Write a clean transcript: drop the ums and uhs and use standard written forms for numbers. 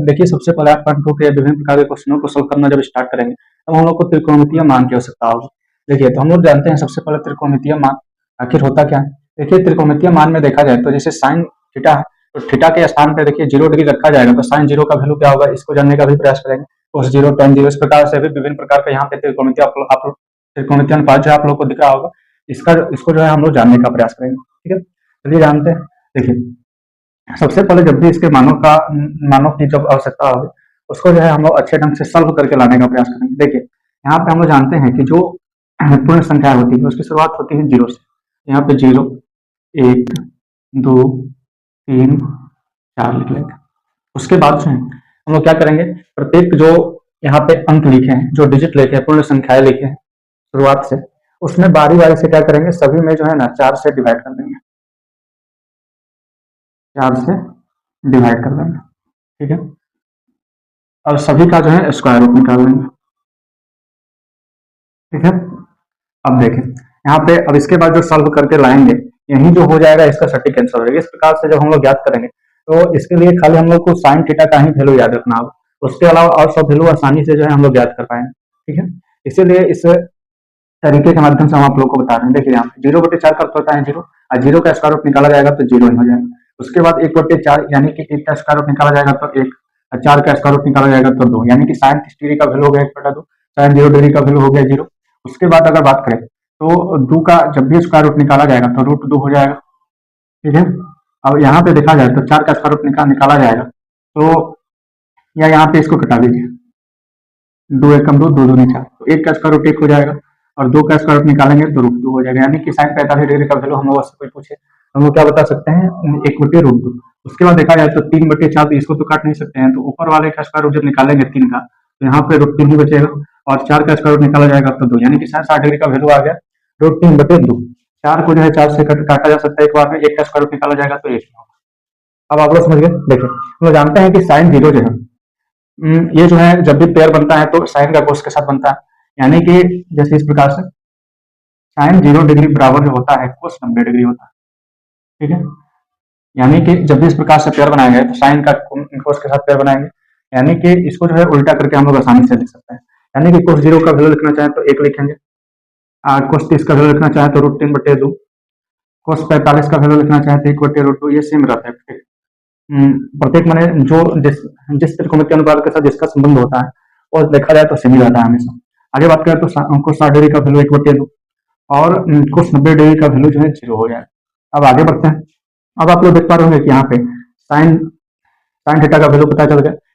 देखिए सबसे पहले आप पार्ट 2 के विभिन्न प्रकार के क्वेश्चनों को सोल्व करना जब स्टार्ट करेंगे तब हम लोग को त्रिकोणमितीय मान की आवश्यकता होगी। देखिए तो हम लोग जानते हैं सबसे पहले त्रिकोणमितीय मान आखिर होता क्या है। देखिए त्रिकोणमितीय मान में देखा जाए तो जैसे साइन थीटा है तो थीटा के स्थान पे देखिए 0 डिग्री रखा जाएगा तो साइन 0 का वैल्यू क्या होगा इसको जानने का भी प्रयास करेंगे। कोस 0 tan 0 इस प्रकार से भी विभिन्न प्रकार का यहाँ पे त्रिकोणमितीय अनुपात जो आप लोग को दिख रहा होगा इसको जो है हम लोग जानने का प्रयास करेंगे। ठीक है चलिए जानते हैं। देखिए सबसे पहले जब भी इसके मानों की जब आवश्यकता होगी उसको जो है हम लोग अच्छे ढंग से सॉल्व करके लाने का प्रयास करेंगे। देखिए यहाँ पे हम लोग जानते हैं कि जो पूर्ण संख्या होती है उसकी शुरुआत होती है 0 से। यहाँ पे 0 1 2 3 4 लिख लेंगे। उसके बाद जो है हम लोग क्या करेंगे प्रत्येक जो यहाँ पे अंक लिखे हैं जो डिजिट लिखे हैं पूर्ण संख्याएं लिखे हैं शुरुआत से उसमें बारी बारी से क्या करेंगे सभी में जो है ना 4 से डिवाइड कर देंगे। 4 से डिवाइड कर देंगे। ठीक है और सभी का जो है स्क्वायर रूट निकाल लेंगे। ठीक है अब देखें यहाँ पे अब इसके बाद जो सॉल्व करके लाएंगे यही जो हो जाएगा इसका सटीक आंसर हो जाएगा। इस प्रकार से जब हम लोग ज्ञात करेंगे तो इसके लिए खाली हम लोग को साइन थीटा का ही वैल्यू याद रखना होगा। उसके अलावा और सब वैल्यू आसानी से जो है हम लोग ज्ञात कर पाएंगे। ठीक है इसीलिए इस तरीके के माध्यम से हम आप लोग को बता रहे हैं। देखिए यहाँ पे 0/4 का अर्थ होता है 0 और 0 का स्क्वायर रूट निकाला जाएगा तो 0 ही हो जाएगा। उसके बाद 1/4 यानी कि 1 का स्क्वायर रूट निकाला जाएगा तो 1 और 4 का स्क्वायर रूट निकाला जाएगा तो 2 यानी कि साइन 30 डिग्री का वैल्यू हो गया 1/2 साइन 0 डिग्री का वैल्यू हो गया 0। उसके बाद अगर बात करें तो 2 का जब भी स्क्वायर रूट निकाला जाएगा तो √2 हो जाएगा। ठीक है अब यहाँ पे देखा जाए तो 4 का स्क्वायर रूट निकाला जाएगा तो या यहाँ पे इसको कटा दीजिए 2 एकम 2 2 दूनी 4 तो 1 का स्क्वायर रूट 1 हो जाएगा और 2 का स्क्वायर रूट निकालेंगे तो √2 हो जाएगा। यानी कि साइन 45 डिग्री का वैल्यू हम लोग से कोई पूछे हम लोग क्या बता सकते हैं 1/√2। उसके बाद देखा जाए तो 3/4 तो इसको तो काट नहीं सकते हैं तो ऊपर वाले का स्क्वायर रूट जब निकालेंगे 3 का तो यहाँ पे √3 ही बचेगा और 4 का स्क्वायर रूट निकाला जाएगा तो 2 यानी कि साइन 60 डिग्री का वैल्यू आ गया √3/2। 4 को जो है 4 से काटा जा सकता है एक बार में 1 का स्क्वायर रूट निकाला जाएगा तो 1 होगा। अब आप लोग समझ गए। देखिए हम लोग जानते हैं कि साइन 0 जो है ये जो है जब भी पेयर बनता है तो साइन का कोस के साथ बनता है। यानी कि जैसे इस प्रकार से साइन 0 डिग्री बराबर जो होता है कोस 90 डिग्री होता है। ठीक है यानी कि जब भी इस प्रकार से पेयर बनाएंगे तो साइन का कोस के साथ पेयर बनाएंगे यानी कि इसको जो है उल्टा करके हम लोग आसानी से लिख सकते हैं। यानी कि कोस 0 का वैल्यू लिखना चाहें तो 1 लिखेंगे कोस 30 का वैल्यू लिखना चाहें तो √3/2 कोस 45 का वैल्यू लिखना चाहें तो 1/√2 ये सेम रहता है। प्रत्येक माने जो जिस त्रिकोणमितीय अनुपात के साथ जिसका संबंध होता है और देखा जाए तो सेम ही रहता है हमेशा। आगे बात करें तो कोस 60 डिग्री का वैल्यू 1/2 और कोस 90 डिग्री का वैल्यू जो है 0 हो जाए। अब आगे बढ़ते हैं। अब आप लोग देख पा रहे होंगे कि यहाँ पे साइन थीटा का वैल्यू पता चल गया।